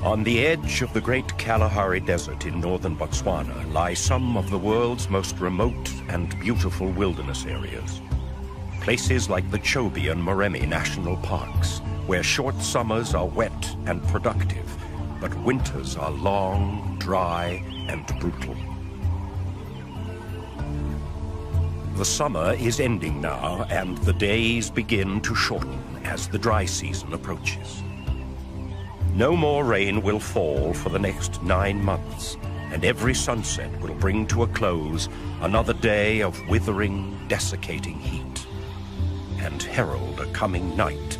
On the edge of the Great Kalahari Desert in northern Botswana lie some of the world's most remote and beautiful wilderness areas. Places like the Chobe and Moremi National Parks, where short summers are wet and productive, but winters are long, dry, and brutal. The summer is ending now, and the days begin to shorten as the dry season approaches. No more rain will fall for the next 9 months, and every sunset will bring to a close another day of withering, desiccating heat, and herald a coming night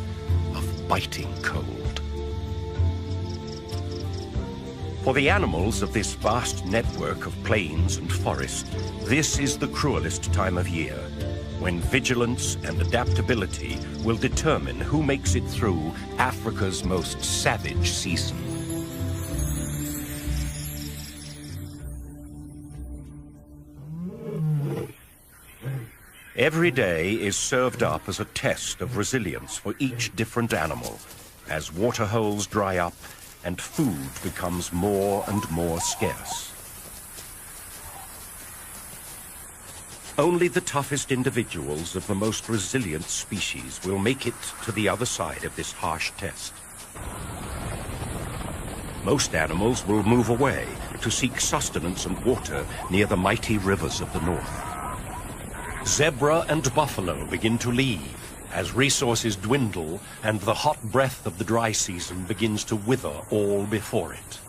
of biting cold. For the animals of this vast network of plains and forest, this is the cruelest time of year, when vigilance and adaptability will determine who makes it through Africa's most savage season. Every day is served up as a test of resilience for each different animal, as water holes dry up and food becomes more and more scarce. Only the toughest individuals of the most resilient species will make it to the other side of this harsh test. Most animals will move away to seek sustenance and water near the mighty rivers of the north. Zebra and buffalo begin to leave as resources dwindle and the hot breath of the dry season begins to wither all before it.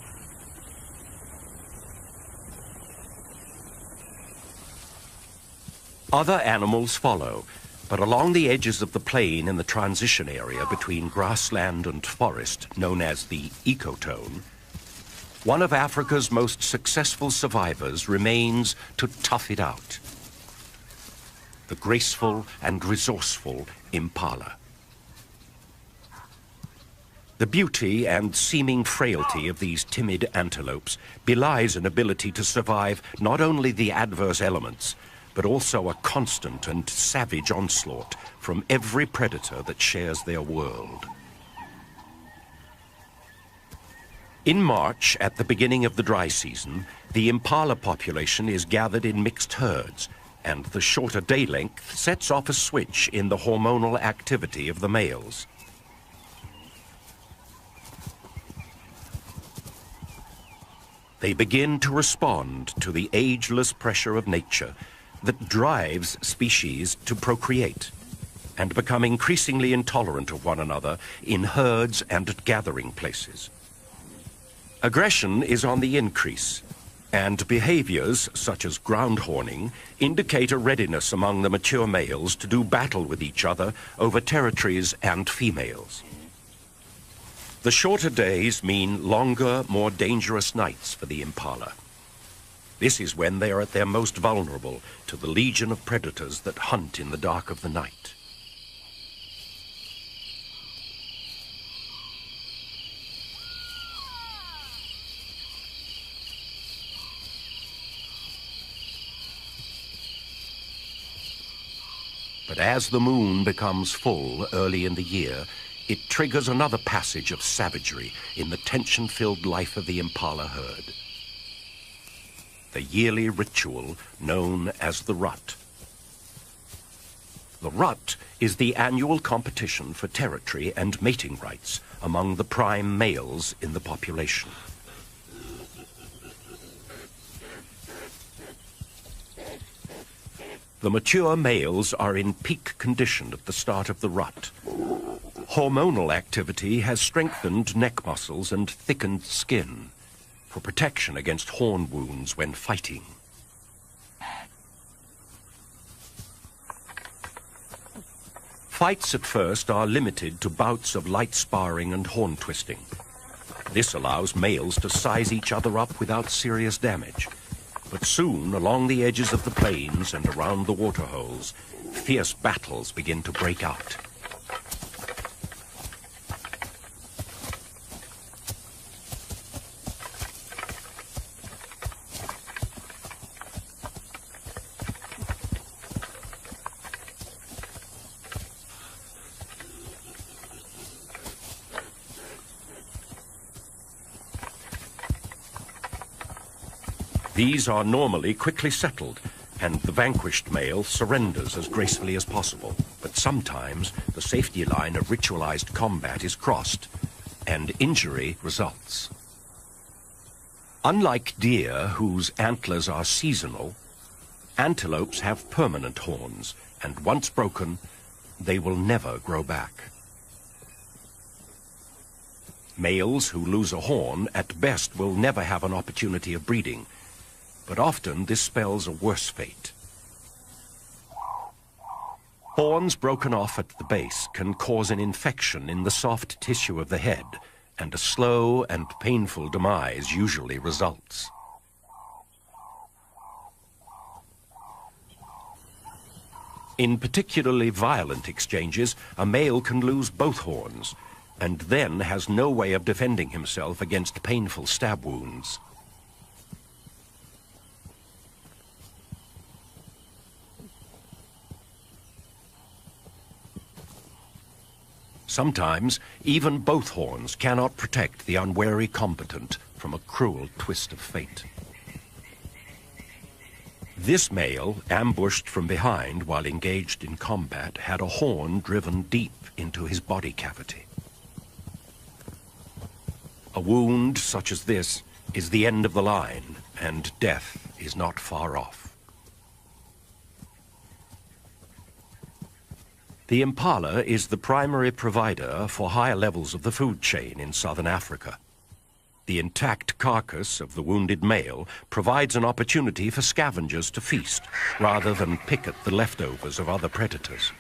Other animals follow, but along the edges of the plain in the transition area between grassland and forest, known as the ecotone, one of Africa's most successful survivors remains to tough it out. The graceful and resourceful impala. The beauty and seeming frailty of these timid antelopes belies an ability to survive not only the adverse elements, but also a constant and savage onslaught from every predator that shares their world. In March, at the beginning of the dry season, the impala population is gathered in mixed herds, and the shorter day length sets off a switch in the hormonal activity of the males. They begin to respond to the ageless pressure of nature that drives species to procreate and become increasingly intolerant of one another in herds and at gathering places. Aggression is on the increase, and behaviors such as ground horning indicate a readiness among the mature males to do battle with each other over territories and females. The shorter days mean longer, more dangerous nights for the impala. This is when they are at their most vulnerable to the legion of predators that hunt in the dark of the night. But as the moon becomes full early in the year, it triggers another passage of savagery in the tension-filled life of the impala herd. The yearly ritual known as the rut. The rut is the annual competition for territory and mating rights among the prime males in the population. The mature males are in peak condition at the start of the rut. Hormonal activity has strengthened neck muscles and thickened skin for protection against horn wounds when fighting. Fights at first are limited to bouts of light sparring and horn twisting. This allows males to size each other up without serious damage. But soon, along the edges of the plains and around the waterholes, fierce battles begin to break out. These are normally quickly settled, and the vanquished male surrenders as gracefully as possible. But sometimes the safety line of ritualized combat is crossed, and injury results. Unlike deer, whose antlers are seasonal, antelopes have permanent horns, and once broken, they will never grow back. Males who lose a horn at best will never have an opportunity of breeding, but often this spells a worse fate. Horns broken off at the base can cause an infection in the soft tissue of the head, and a slow and painful demise usually results. In particularly violent exchanges, a male can lose both horns, and then has no way of defending himself against painful stab wounds. Sometimes, even both horns cannot protect the unwary combatant from a cruel twist of fate. This male, ambushed from behind while engaged in combat, had a horn driven deep into his body cavity. A wound such as this is the end of the line, and death is not far off. The impala is the primary provider for higher levels of the food chain in southern Africa. The intact carcass of the wounded male provides an opportunity for scavengers to feast, rather than pick at the leftovers of other predators.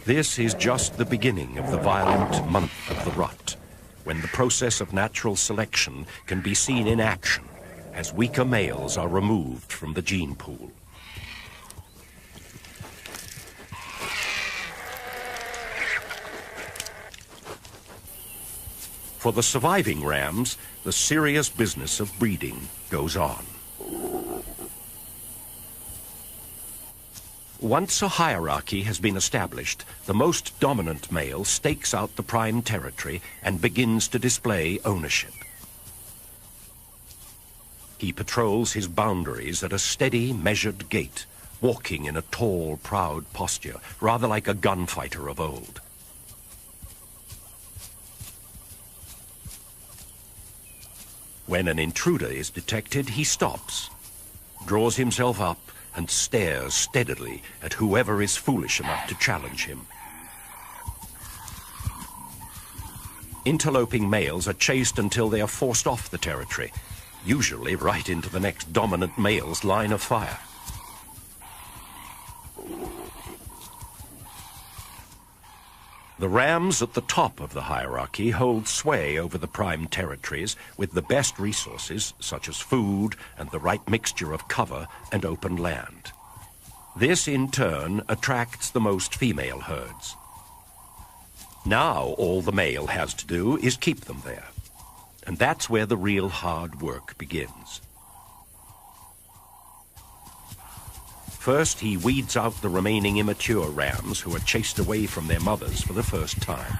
This is just the beginning of the violent month of the rut, when the process of natural selection can be seen in action as weaker males are removed from the gene pool. For the surviving rams, the serious business of breeding goes on. Once a hierarchy has been established, the most dominant male stakes out the prime territory and begins to display ownership. He patrols his boundaries at a steady, measured gait, walking in a tall, proud posture, rather like a gunfighter of old. When an intruder is detected, he stops, draws himself up, and stares steadily at whoever is foolish enough to challenge him. Interloping males are chased until they are forced off the territory, usually right into the next dominant male's line of fire. The rams at the top of the hierarchy hold sway over the prime territories with the best resources, such as food and the right mixture of cover and open land. This, in turn, attracts the most female herds. Now all the male has to do is keep them there, and that's where the real hard work begins. First, he weeds out the remaining immature rams who are chased away from their mothers for the first time.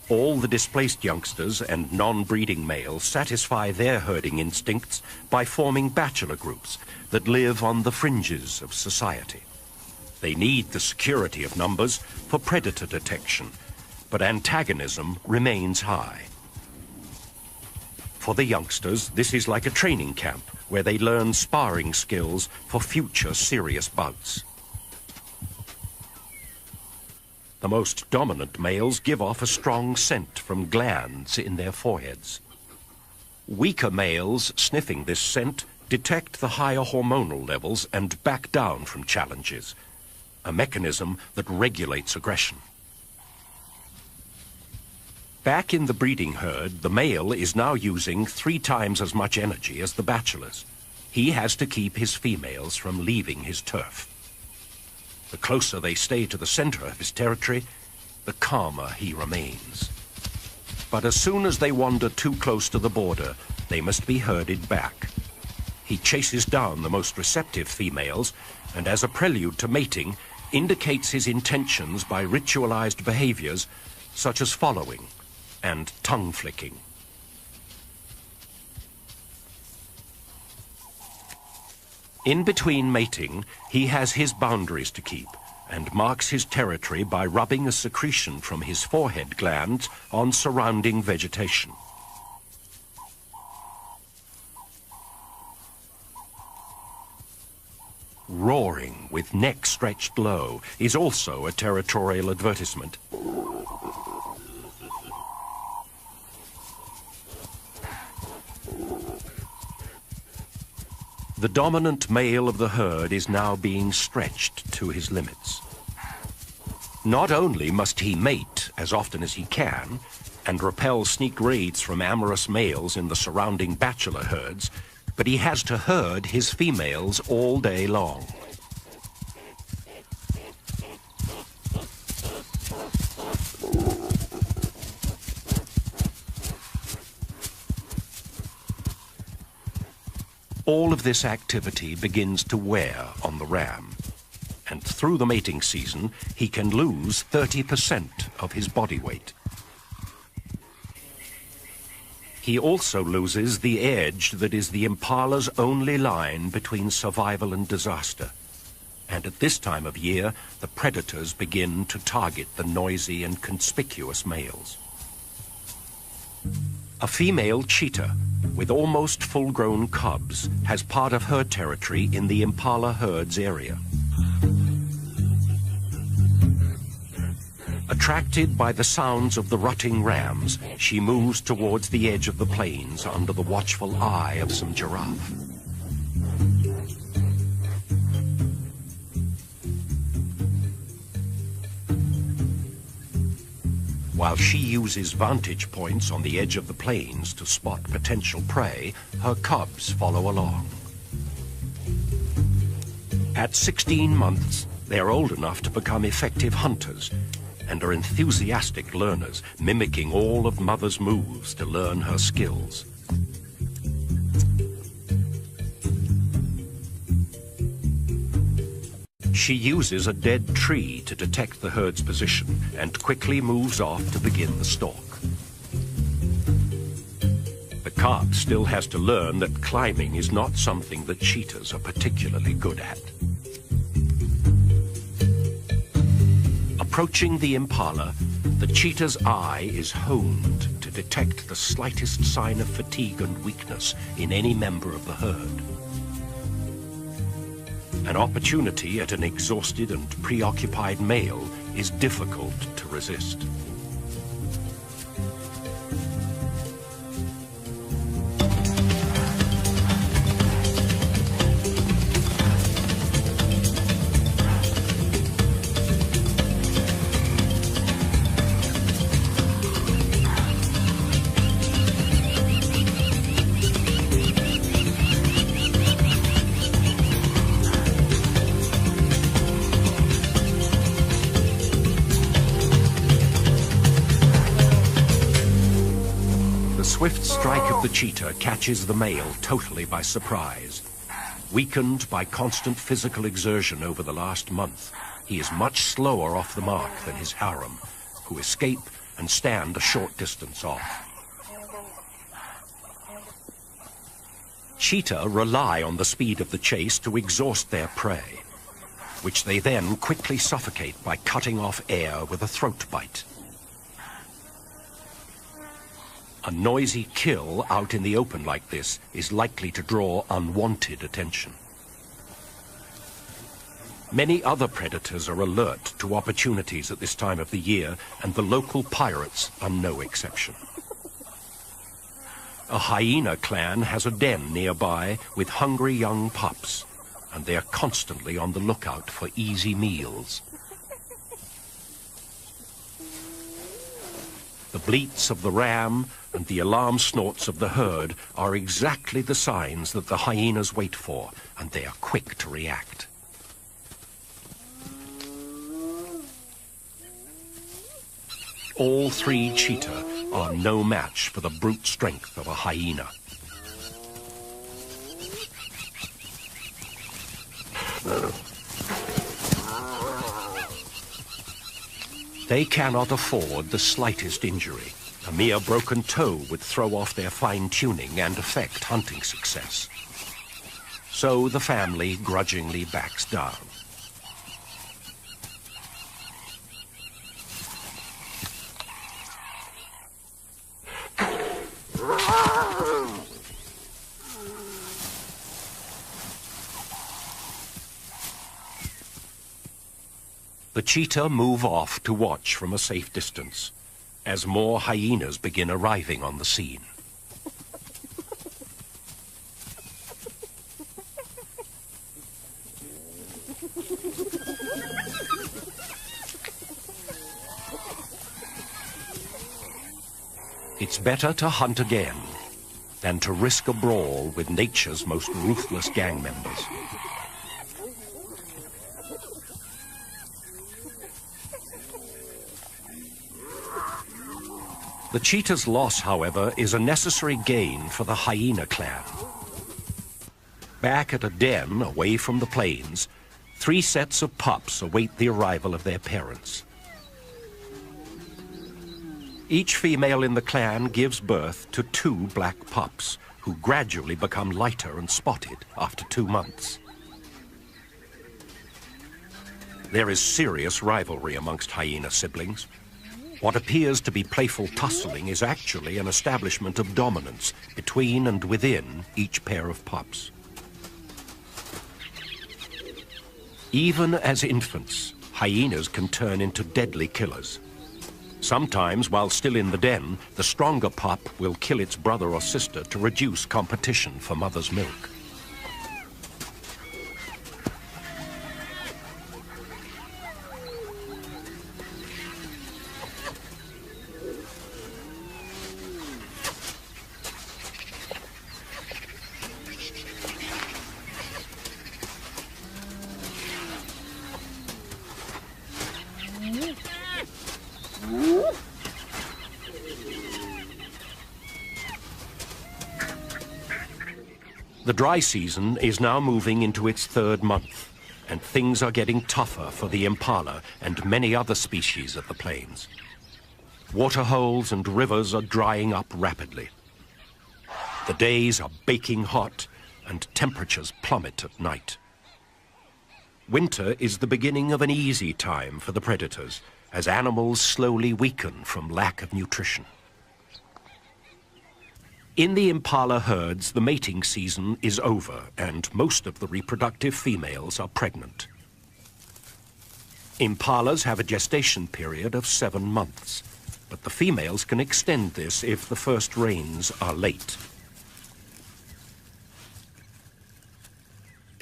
All the displaced youngsters and non-breeding males satisfy their herding instincts by forming bachelor groups that live on the fringes of society. They need the security of numbers for predator detection, but antagonism remains high. For the youngsters, this is like a training camp where they learn sparring skills for future serious bouts. The most dominant males give off a strong scent from glands in their foreheads. Weaker males sniffing this scent detect the higher hormonal levels and back down from challenges, a mechanism that regulates aggression. Back in the breeding herd, the male is now using 3 times as much energy as the bachelors. He has to keep his females from leaving his turf. The closer they stay to the center of his territory, the calmer he remains. But as soon as they wander too close to the border, they must be herded back. He chases down the most receptive females, and as a prelude to mating, indicates his intentions by ritualized behaviors such as following and tongue flicking. In between mating, he has his boundaries to keep and marks his territory by rubbing a secretion from his forehead glands on surrounding vegetation. Roaring with neck stretched low is also a territorial advertisement. The dominant male of the herd is now being stretched to his limits. Not only must he mate as often as he can and repel sneak raids from amorous males in the surrounding bachelor herds, but he has to herd his females all day long. All of this activity begins to wear on the ram, and through the mating season, he can lose 30% of his body weight. He also loses the edge that is the impala's only line between survival and disaster. And at this time of year, the predators begin to target the noisy and conspicuous males. A female cheetah with almost full-grown cubs has part of her territory in the impala herd's area. Attracted by the sounds of the rutting rams, she moves towards the edge of the plains under the watchful eye of some giraffe. While she uses vantage points on the edge of the plains to spot potential prey, her cubs follow along. At 16 months, they are old enough to become effective hunters and are enthusiastic learners, mimicking all of Mother's moves to learn her skills. She uses a dead tree to detect the herd's position and quickly moves off to begin the stalk. The cub still has to learn that climbing is not something that cheetahs are particularly good at. Approaching the impala, the cheetah's eye is honed to detect the slightest sign of fatigue and weakness in any member of the herd. An opportunity at an exhausted and preoccupied male is difficult to resist. The swift strike of the cheetah catches the male totally by surprise. Weakened by constant physical exertion over the last month, he is much slower off the mark than his harem, who escape and stand a short distance off. Cheetah rely on the speed of the chase to exhaust their prey, which they then quickly suffocate by cutting off air with a throat bite. A noisy kill out in the open like this is likely to draw unwanted attention. Many other predators are alert to opportunities at this time of the year, and the local pirates are no exception. A hyena clan has a den nearby with hungry young pups, and they are constantly on the lookout for easy meals. The bleats of the ram and the alarm snorts of the herd are exactly the signs that the hyenas wait for, and they are quick to react. All three cheetah are no match for the brute strength of a hyena. They cannot afford the slightest injury. A mere broken toe would throw off their fine-tuning and affect hunting success. So the family grudgingly backs down. The cheetah move off to watch from a safe distance as more hyenas begin arriving on the scene. It's better to hunt again than to risk a brawl with nature's most ruthless gang members. The cheetah's loss, however, is a necessary gain for the hyena clan. Back at a den away from the plains, 3 sets of pups await the arrival of their parents. Each female in the clan gives birth to 2 black pups, who gradually become lighter and spotted after 2 months. There is serious rivalry amongst hyena siblings. What appears to be playful tussling is actually an establishment of dominance between and within each pair of pups. Even as infants, hyenas can turn into deadly killers. Sometimes, while still in the den, the stronger pup will kill its brother or sister to reduce competition for mother's milk. The dry season is now moving into its 3rd month, and things are getting tougher for the impala and many other species of the plains. Waterholes and rivers are drying up rapidly. The days are baking hot, and temperatures plummet at night. Winter is the beginning of an easy time for the predators, as animals slowly weaken from lack of nutrition. In the impala herds, the mating season is over, and most of the reproductive females are pregnant. Impalas have a gestation period of 7 months, but the females can extend this if the first rains are late.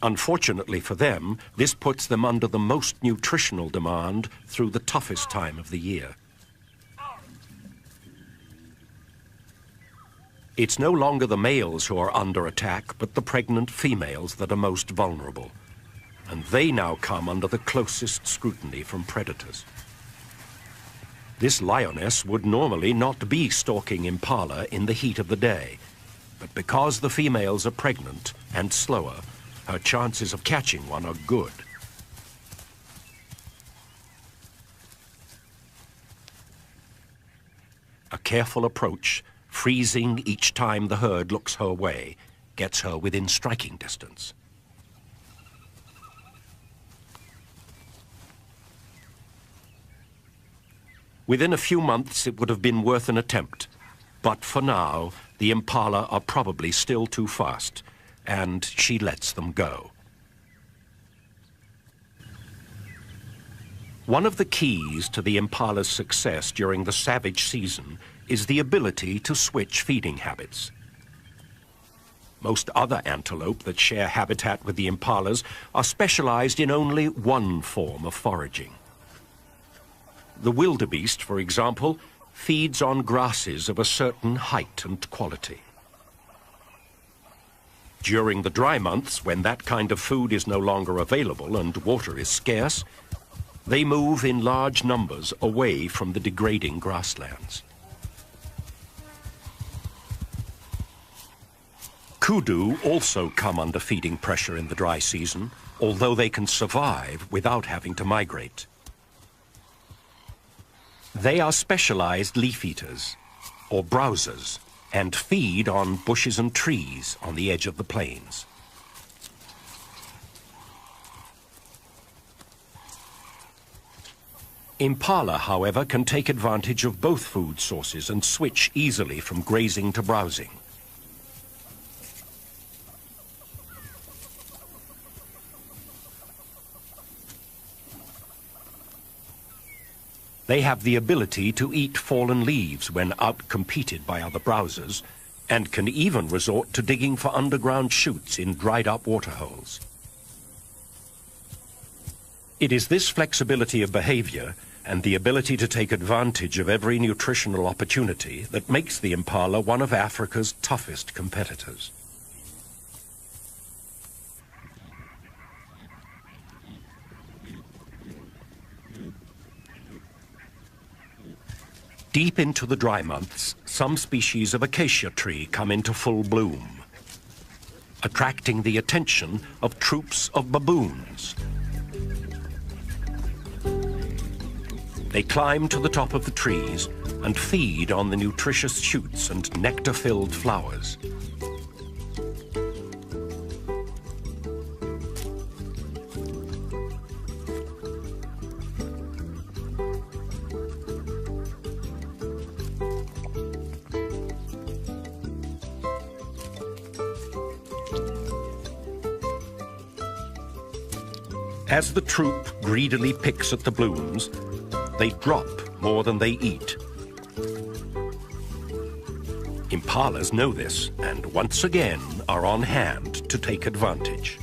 Unfortunately for them, this puts them under the most nutritional demand through the toughest time of the year. It's no longer the males who are under attack, but the pregnant females that are most vulnerable. And they now come under the closest scrutiny from predators. This lioness would normally not be stalking impala in the heat of the day, but because the females are pregnant and slower, her chances of catching one are good. A careful approach, freezing each time the herd looks her way, gets her within striking distance. Within a few months, it would have been worth an attempt. But for now, the impala are probably still too fast, and she lets them go. One of the keys to the impala's success during the savage season is the ability to switch feeding habits. Most other antelope that share habitat with the impalas are specialized in only one form of foraging. The wildebeest, for example, feeds on grasses of a certain height and quality. During the dry months, when that kind of food is no longer available and water is scarce, they move in large numbers away from the degrading grasslands. kudu also come under feeding pressure in the dry season, although they can survive without having to migrate. They are specialized leaf eaters, or browsers, and feed on bushes and trees on the edge of the plains. Impala, however, can take advantage of both food sources and switch easily from grazing to browsing. They have the ability to eat fallen leaves when outcompeted by other browsers, and can even resort to digging for underground chutes in dried-up waterholes. It is this flexibility of behavior and the ability to take advantage of every nutritional opportunity that makes the impala one of Africa's toughest competitors. Deep into the dry months, some species of acacia tree come into full bloom, attracting the attention of troops of baboons. They climb to the top of the trees and feed on the nutritious shoots and nectar-filled flowers. As the troop greedily picks at the blooms, they drop more than they eat. Impalas know this and once again are on hand to take advantage.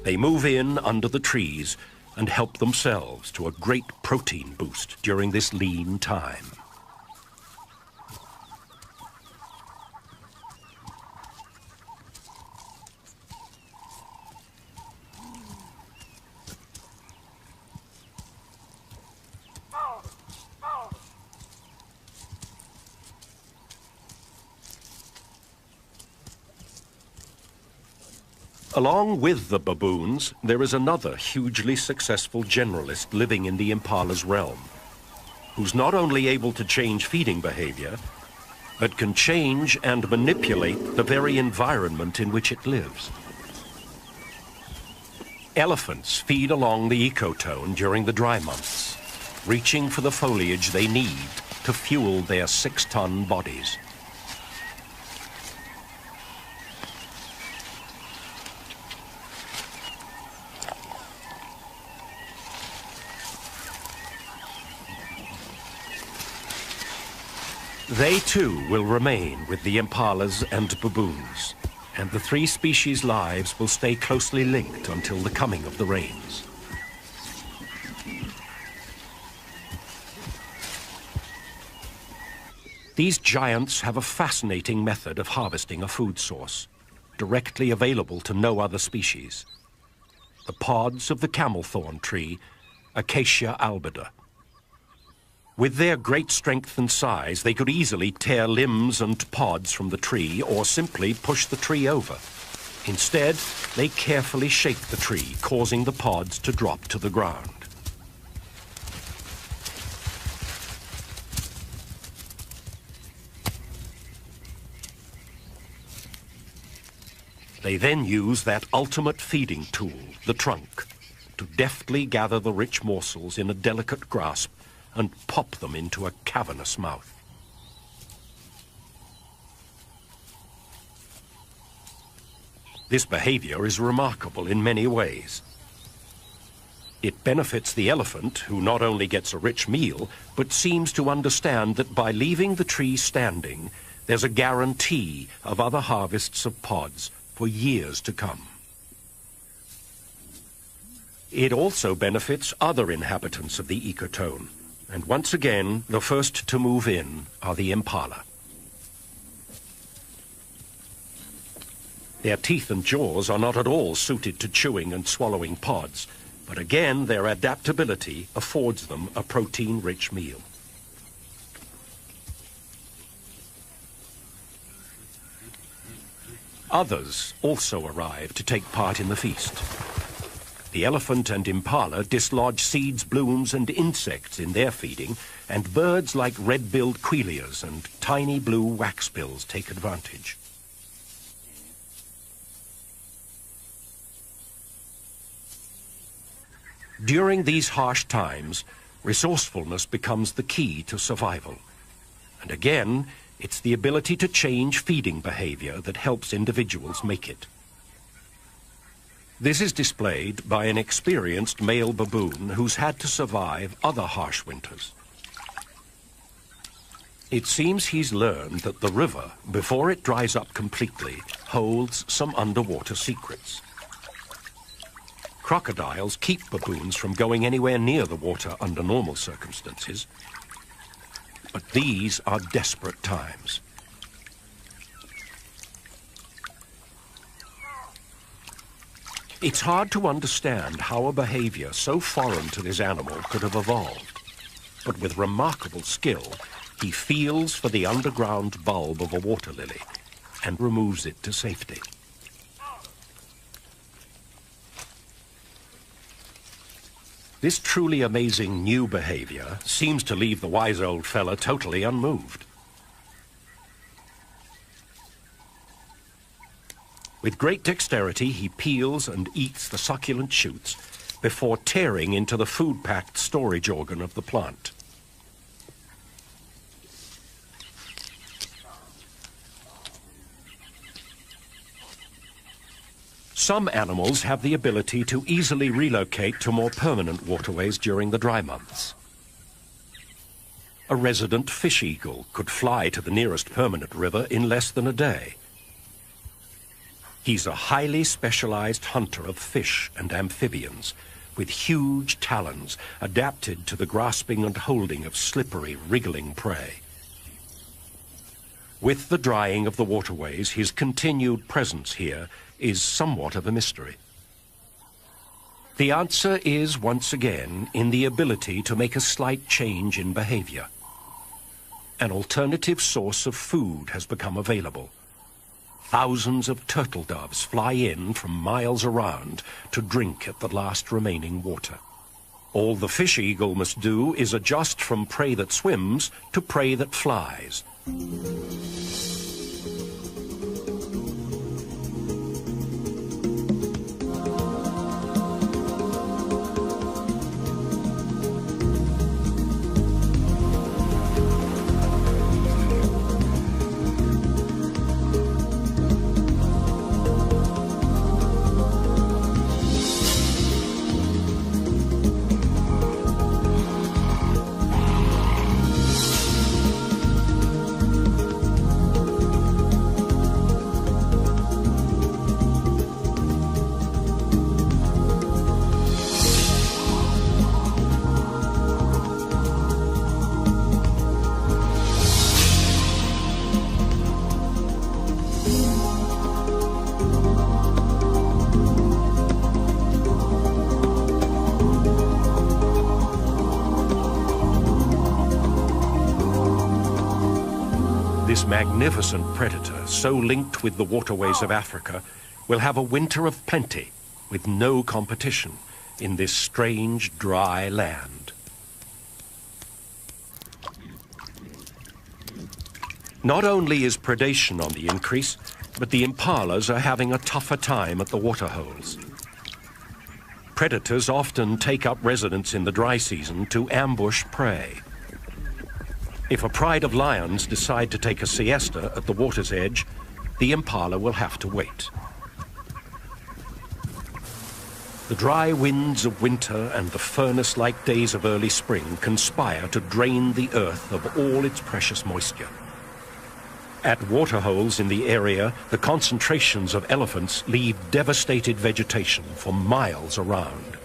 They move in under the trees and help themselves to a great protein boost during this lean time. Along with the baboons, there is another hugely successful generalist living in the impala's realm, who's not only able to change feeding behavior, but can change and manipulate the very environment in which it lives. Elephants feed along the ecotone during the dry months, reaching for the foliage they need to fuel their 6-ton bodies. They too will remain with the impalas and baboons, and the three species' lives will stay closely linked until the coming of the rains. These giants have a fascinating method of harvesting a food source, directly available to no other species: the pods of the camelthorn tree, Acacia albida. With their great strength and size, they could easily tear limbs and pods from the tree or simply push the tree over. Instead, they carefully shake the tree, causing the pods to drop to the ground. They then use that ultimate feeding tool, the trunk, to deftly gather the rich morsels in a delicate grasp and pop them into a cavernous mouth. This behavior is remarkable in many ways. It benefits the elephant, who not only gets a rich meal, but seems to understand that by leaving the tree standing, there's a guarantee of other harvests of pods for years to come. It also benefits other inhabitants of the ecotone, and once again, the first to move in are the impala. Their teeth and jaws are not at all suited to chewing and swallowing pods, but again, their adaptability affords them a protein-rich meal. Others also arrive to take part in the feast. The elephant and impala dislodge seeds, blooms, and insects in their feeding, and birds like red-billed quilias and tiny blue waxbills take advantage. During these harsh times, resourcefulness becomes the key to survival. And again, it's the ability to change feeding behavior that helps individuals make it. This is displayed by an experienced male baboon who's had to survive other harsh winters. It seems he's learned that the river, before it dries up completely, holds some underwater secrets. Crocodiles keep baboons from going anywhere near the water under normal circumstances. But these are desperate times. It's hard to understand how a behavior so foreign to this animal could have evolved. But with remarkable skill, he feels for the underground bulb of a water lily and removes it to safety. This truly amazing new behavior seems to leave the wise old fella totally unmoved. With great dexterity, he peels and eats the succulent shoots before tearing into the food-packed storage organ of the plant. Some animals have the ability to easily relocate to more permanent waterways during the dry months. A resident fish eagle could fly to the nearest permanent river in less than a day. He's a highly specialized hunter of fish and amphibians, with huge talons adapted to the grasping and holding of slippery, wriggling prey. With the drying of the waterways, his continued presence here is somewhat of a mystery. The answer is, once again, in the ability to make a slight change in behavior. An alternative source of food has become available. Thousands of turtle doves fly in from miles around to drink at the last remaining water. All the fish eagle must do is adjust from prey that swims to prey that flies. This magnificent predator, so linked with the waterways of Africa, will have a winter of plenty with no competition in this strange, dry land. Not only is predation on the increase, but the impalas are having a tougher time at the waterholes. Predators often take up residence in the dry season to ambush prey. If a pride of lions decide to take a siesta at the water's edge, the impala will have to wait. The dry winds of winter and the furnace-like days of early spring conspire to drain the earth of all its precious moisture. At waterholes in the area, the concentrations of elephants leave devastated vegetation for miles around.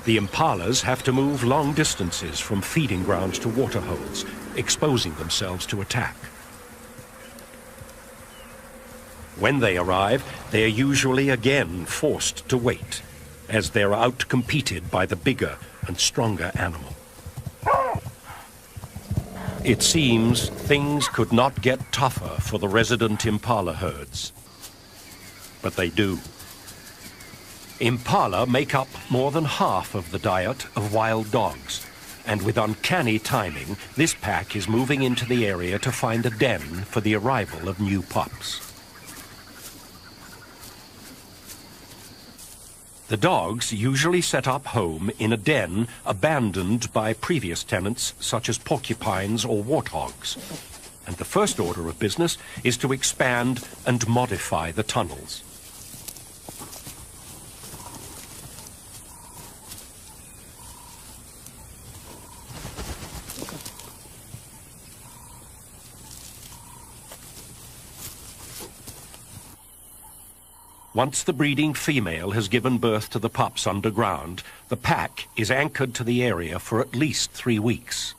The impalas have to move long distances from feeding grounds to waterholes, exposing themselves to attack. When they arrive, they are usually again forced to wait, as they're outcompeted by the bigger and stronger animal. It seems things could not get tougher for the resident impala herds. But they do. Impala make up more than half of the diet of wild dogs, and with uncanny timing, this pack is moving into the area to find a den for the arrival of new pups. The dogs usually set up home in a den abandoned by previous tenants such as porcupines or warthogs. And the first order of business is to expand and modify the tunnels. Once the breeding female has given birth to the pups underground, the pack is anchored to the area for at least 3 weeks.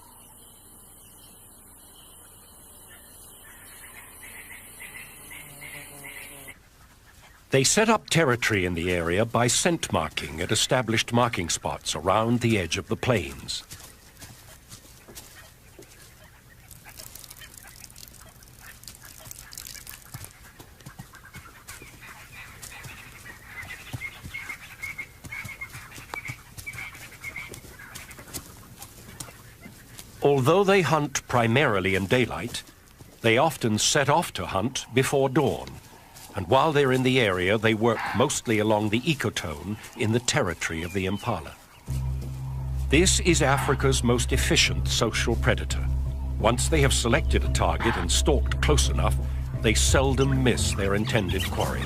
They set up territory in the area by scent marking at established marking spots around the edge of the plains. Although they hunt primarily in daylight, they often set off to hunt before dawn. And while they're in the area, they work mostly along the ecotone in the territory of the impala. This is Africa's most efficient social predator. Once they have selected a target and stalked close enough, they seldom miss their intended quarry.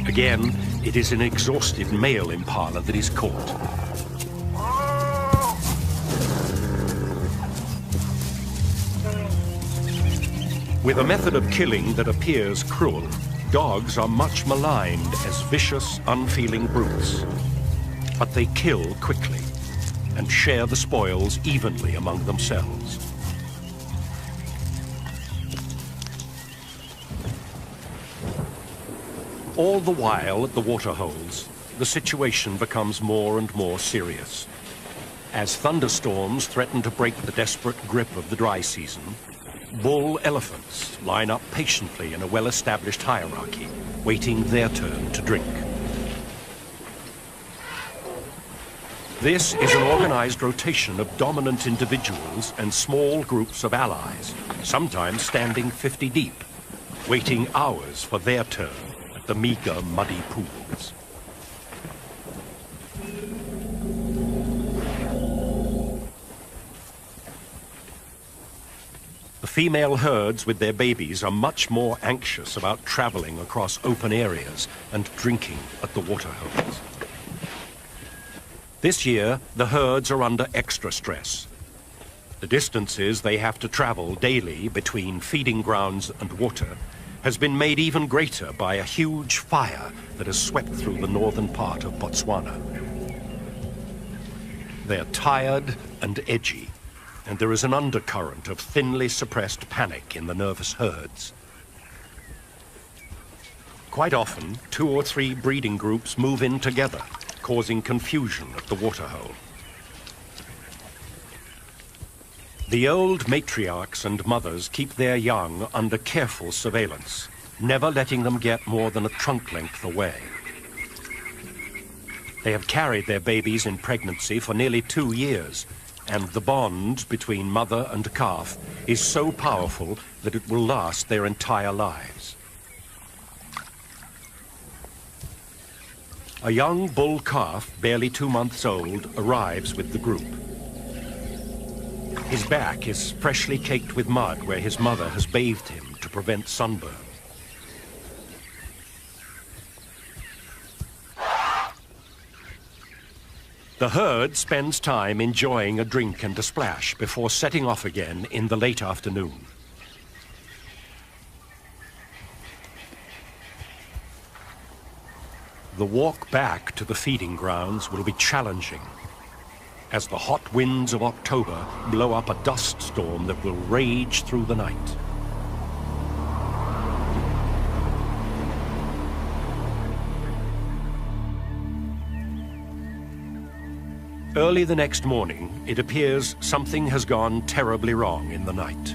Again, it is an exhausted male impala that is caught. With a method of killing that appears cruel, dogs are much maligned as vicious, unfeeling brutes. But they kill quickly and share the spoils evenly among themselves. All the while at the waterholes, the situation becomes more and more serious. As thunderstorms threaten to break the desperate grip of the dry season, bull elephants line up patiently in a well-established hierarchy, waiting their turn to drink. This is an organized rotation of dominant individuals and small groups of allies, sometimes standing 50 deep, waiting hours for their turn. The meager, muddy pools. The female herds with their babies are much more anxious about traveling across open areas and drinking at the waterholes. This year, the herds are under extra stress. The distances they have to travel daily between feeding grounds and water has been made even greater by a huge fire that has swept through the northern part of Botswana. They're tired and edgy, and there is an undercurrent of thinly suppressed panic in the nervous herds. Quite often, 2 or 3 breeding groups move in together, causing confusion at the waterhole. The old matriarchs and mothers keep their young under careful surveillance, never letting them get more than a trunk length away. They have carried their babies in pregnancy for nearly 2 years, and the bond between mother and calf is so powerful that it will last their entire lives. A young bull calf, barely 2 months old, arrives with the group. His back is freshly caked with mud where his mother has bathed him to prevent sunburn. The herd spends time enjoying a drink and a splash before setting off again in the late afternoon. The walk back to the feeding grounds will be challenging, as the hot winds of October blow up a dust storm that will rage through the night. Early the next morning, it appears something has gone terribly wrong in the night.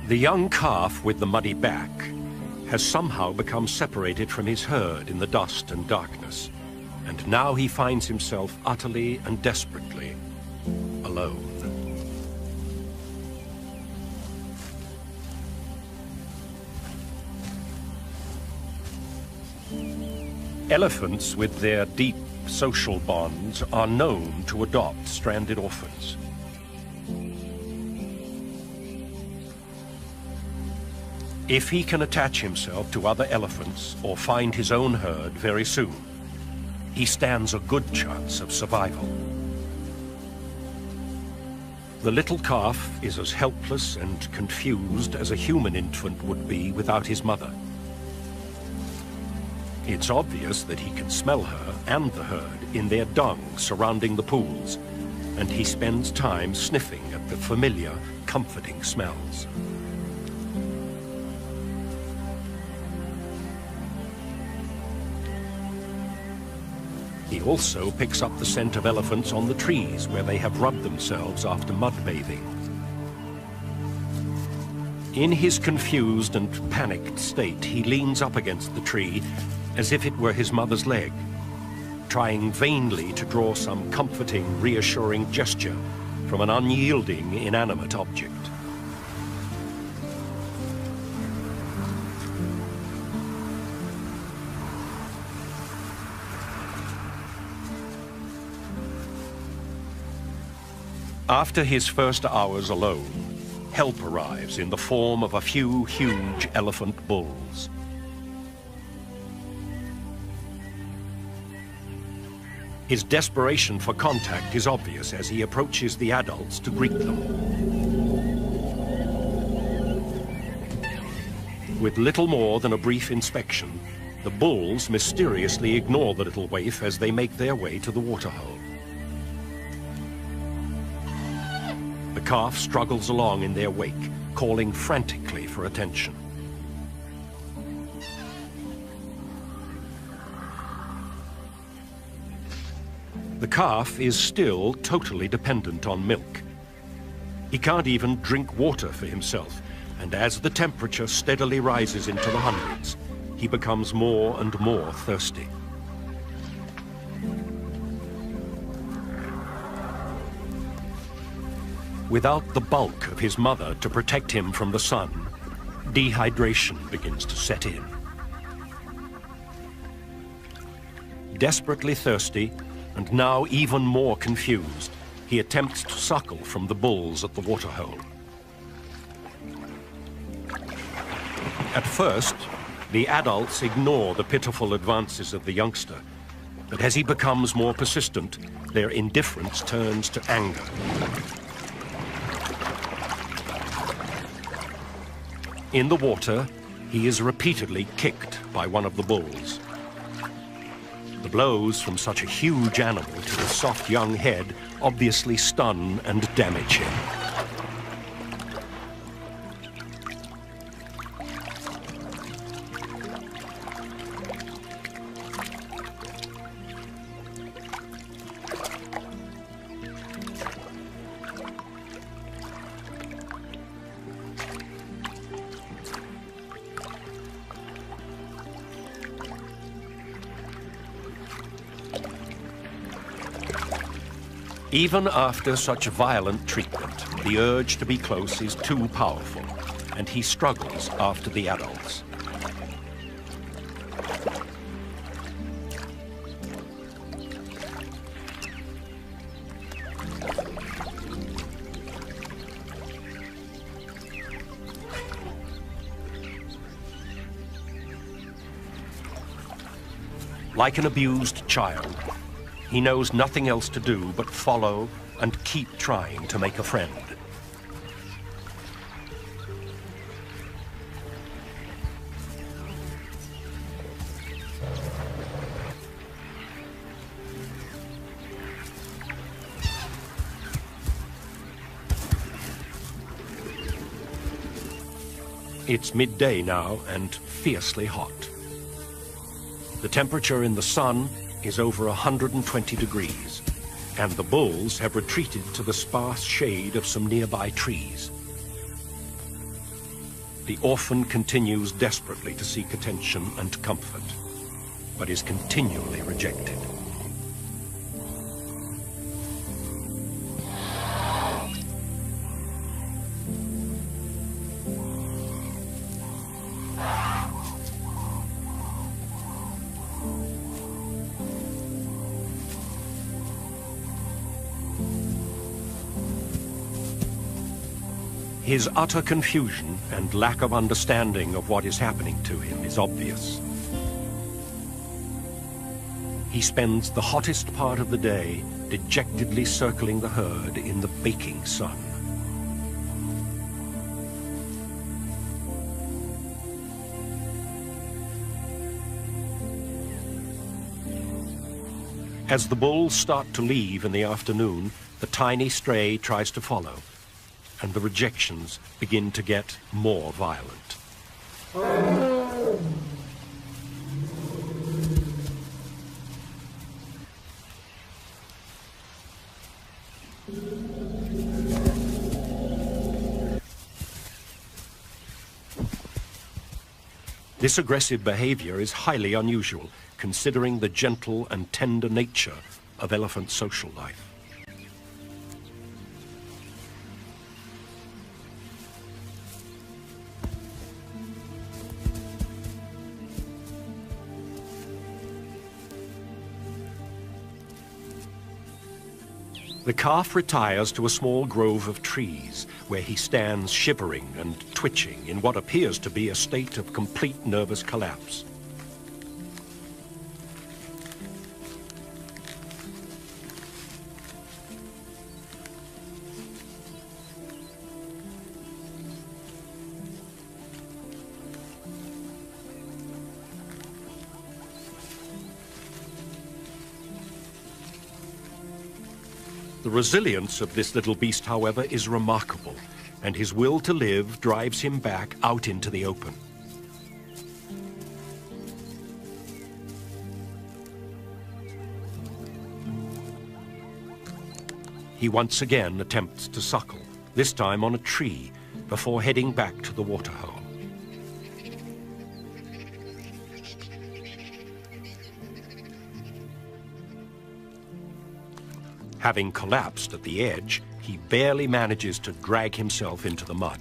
The young calf with the muddy back has somehow become separated from his herd in the dust and darkness, and now he finds himself utterly and desperately alone. Elephants, with their deep social bonds, are known to adopt stranded orphans. If he can attach himself to other elephants or find his own herd very soon, he stands a good chance of survival. The little calf is as helpless and confused as a human infant would be without his mother. It's obvious that he can smell her and the herd in their dung surrounding the pools, and he spends time sniffing at the familiar, comforting smells. He also picks up the scent of elephants on the trees where they have rubbed themselves after mud bathing. In his confused and panicked state, he leans up against the tree as if it were his mother's leg, trying vainly to draw some comforting, reassuring gesture from an unyielding, inanimate object. After his first hours alone, help arrives in the form of a few huge elephant bulls. His desperation for contact is obvious as he approaches the adults to greet them. With little more than a brief inspection, the bulls mysteriously ignore the little waif as they make their way to the waterhole. The calf struggles along in their wake, calling frantically for attention. The calf is still totally dependent on milk. He can't even drink water for himself, and as the temperature steadily rises into the hundreds, he becomes more and more thirsty. Without the bulk of his mother to protect him from the sun, dehydration begins to set in. Desperately thirsty, and now even more confused, he attempts to suckle from the bulls at the waterhole. At first, the adults ignore the pitiful advances of the youngster, but as he becomes more persistent, their indifference turns to anger. In the water, he is repeatedly kicked by one of the bulls. The blows from such a huge animal to the soft young head obviously stun and damage him. Even after such violent treatment, the urge to be close is too powerful, and he struggles after the adults. Like an abused child, he knows nothing else to do but follow and keep trying to make a friend. It's midday now and fiercely hot. The temperature in the sun is over 120 degrees. and the bulls have retreated to the sparse shade of some nearby trees. The orphan continues desperately to seek attention and comfort, but is continually rejected. His utter confusion and lack of understanding of what is happening to him is obvious. He spends the hottest part of the day dejectedly circling the herd in the baking sun. As the bulls start to leave in the afternoon, the tiny stray tries to follow, and the rejections begin to get more violent. This aggressive behavior is highly unusual, considering the gentle and tender nature of elephant social life. The calf retires to a small grove of trees, where he stands shivering and twitching in what appears to be a state of complete nervous collapse. The resilience of this little beast, however, is remarkable, and his will to live drives him back out into the open. He once again attempts to suckle, this time on a tree, before heading back to the waterhole. Having collapsed at the edge, he barely manages to drag himself into the mud.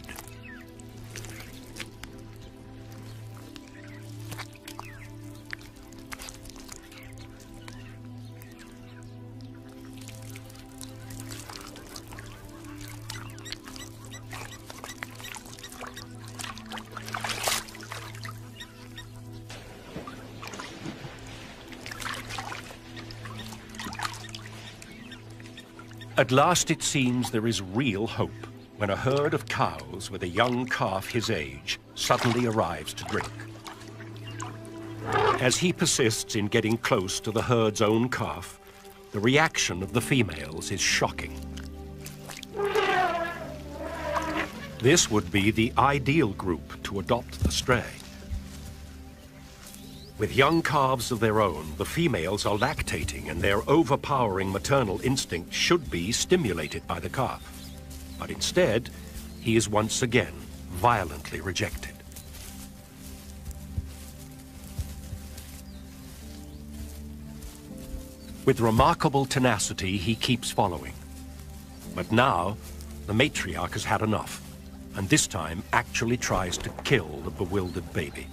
At last, it seems there is real hope when a herd of cows with a young calf his age suddenly arrives to drink. As he persists in getting close to the herd's own calf, the reaction of the females is shocking. This would be the ideal group to adopt the stray. With young calves of their own, the females are lactating, and their overpowering maternal instinct should be stimulated by the calf. But instead, he is once again violently rejected. With remarkable tenacity, he keeps following. But now, the matriarch has had enough, and this time actually tries to kill the bewildered baby.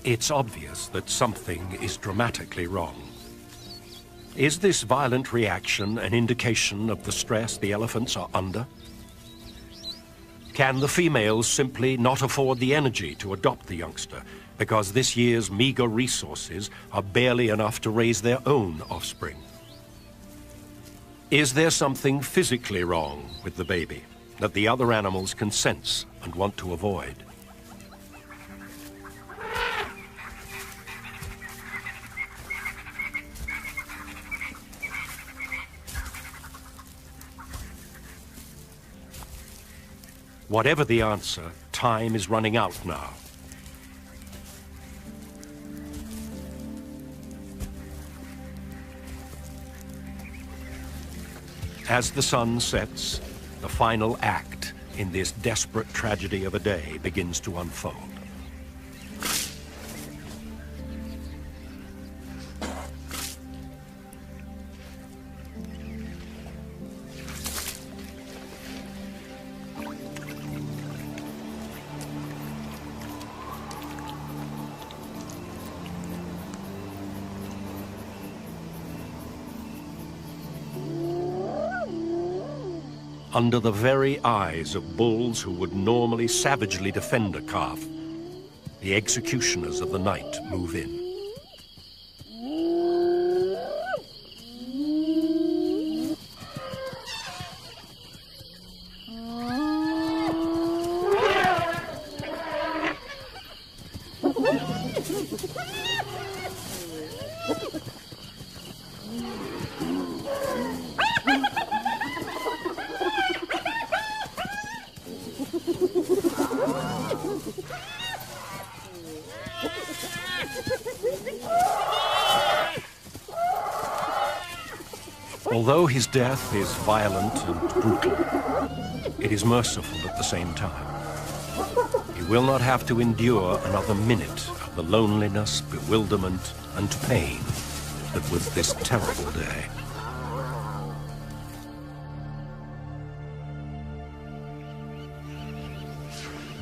It's obvious that something is dramatically wrong. Is this violent reaction an indication of the stress the elephants are under? Can the females simply not afford the energy to adopt the youngster because this year's meager resources are barely enough to raise their own offspring? Is there something physically wrong with the baby that the other animals can sense and want to avoid? Whatever the answer, time is running out now. As the sun sets, the final act in this desperate tragedy of a day begins to unfold. Under the very eyes of bulls who would normally savagely defend a calf, the executioners of the night move in. Although his death is violent and brutal, it is merciful at the same time. He will not have to endure another minute of the loneliness, bewilderment, and pain that was this terrible day.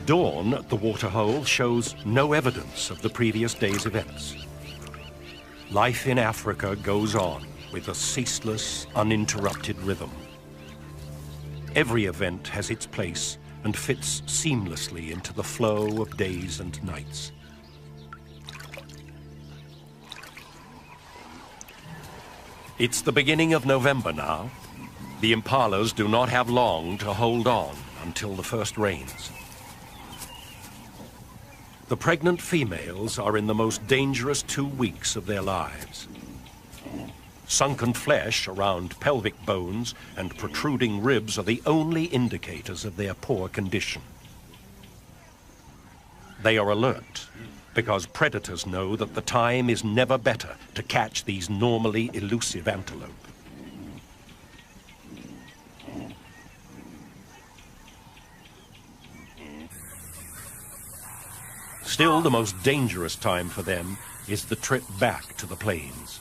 Dawn at the waterhole shows no evidence of the previous day's events. Life in Africa goes on with a ceaseless, uninterrupted rhythm. Every event has its place and fits seamlessly into the flow of days and nights. It's the beginning of November now. The impalas do not have long to hold on until the first rains. The pregnant females are in the most dangerous 2 weeks of their lives. Sunken flesh around pelvic bones and protruding ribs are the only indicators of their poor condition. They are alert because predators know that the time is never better to catch these normally elusive antelope. Still, the most dangerous time for them is the trip back to the plains.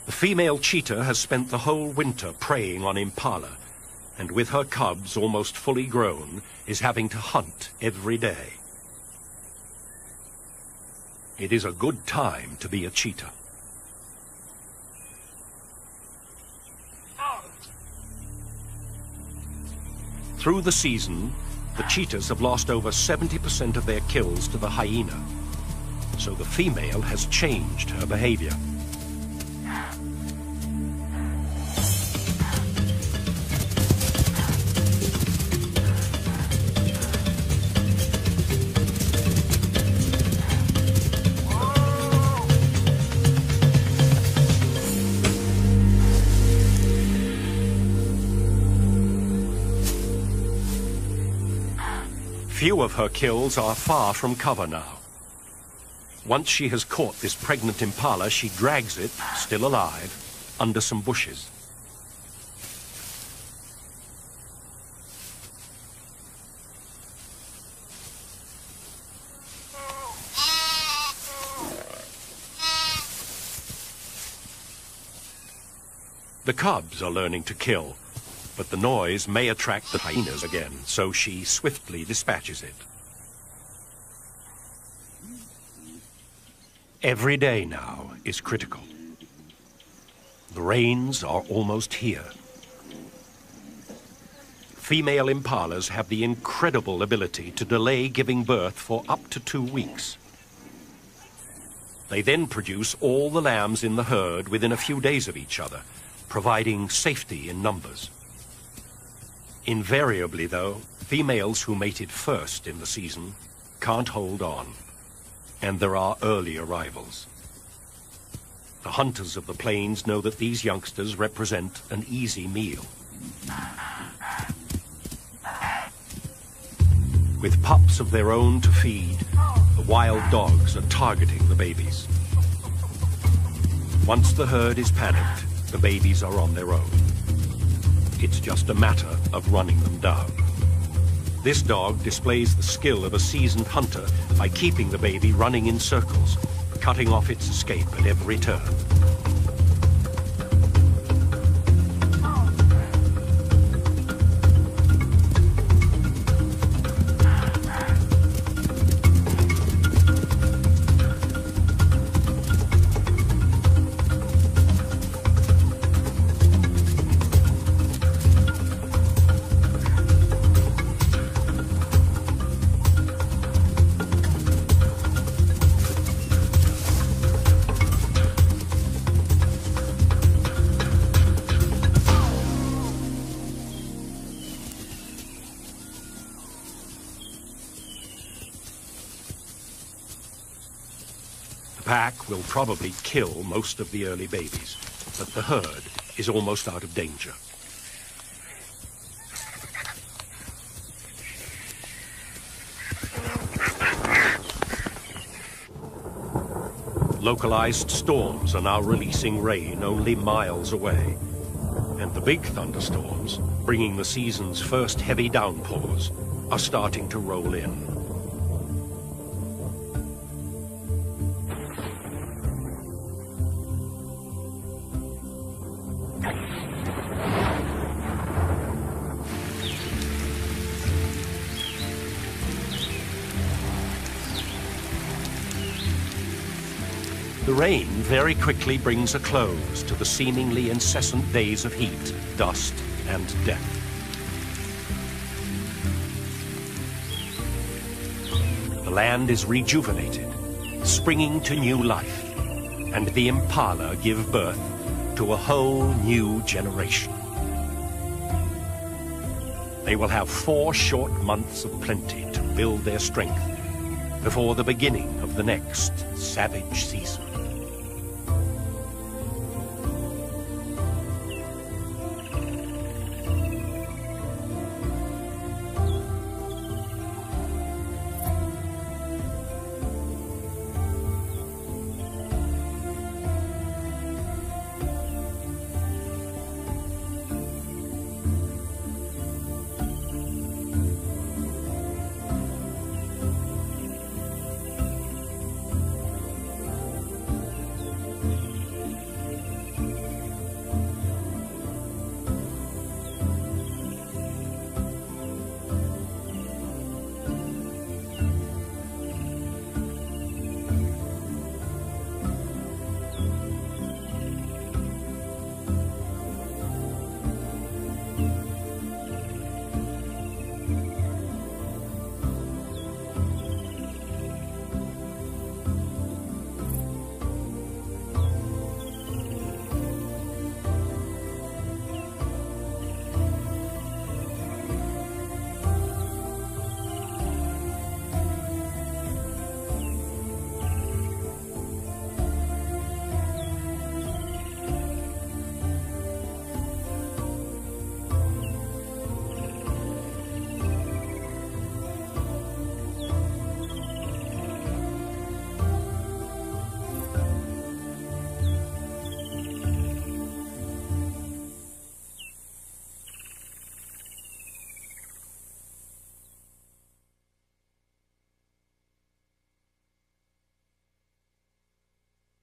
The female cheetah has spent the whole winter preying on impala, and with her cubs almost fully grown, is having to hunt every day. It is a good time to be a cheetah. Through the season, the cheetahs have lost over 70% of their kills to the hyena, so the female has changed her behavior. Few of her kills are far from cover now. Once she has caught this pregnant impala, she drags it, still alive, under some bushes. The cubs are learning to kill, but the noise may attract the hyenas again, so she swiftly dispatches it. Every day now is critical. The rains are almost here. Female impalas have the incredible ability to delay giving birth for up to 2 weeks. They then produce all the lambs in the herd within a few days of each other, providing safety in numbers. Invariably, though, females who mated first in the season can't hold on, and there are early arrivals. The hunters of the plains know that these youngsters represent an easy meal. With pups of their own to feed, the wild dogs are targeting the babies. Once the herd is panicked, the babies are on their own. It's just a matter of running them down. This dog displays the skill of a seasoned hunter by keeping the baby running in circles, cutting off its escape at every turn. The pack will probably kill most of the early babies, but the herd is almost out of danger. Localized storms are now releasing rain only miles away, and the big thunderstorms, bringing the season's first heavy downpours, are starting to roll in. The rain very quickly brings a close to the seemingly incessant days of heat, dust, and death. The land is rejuvenated, springing to new life, and the impala give birth to a whole new generation. They will have 4 short months of plenty to build their strength before the beginning of the next savage season.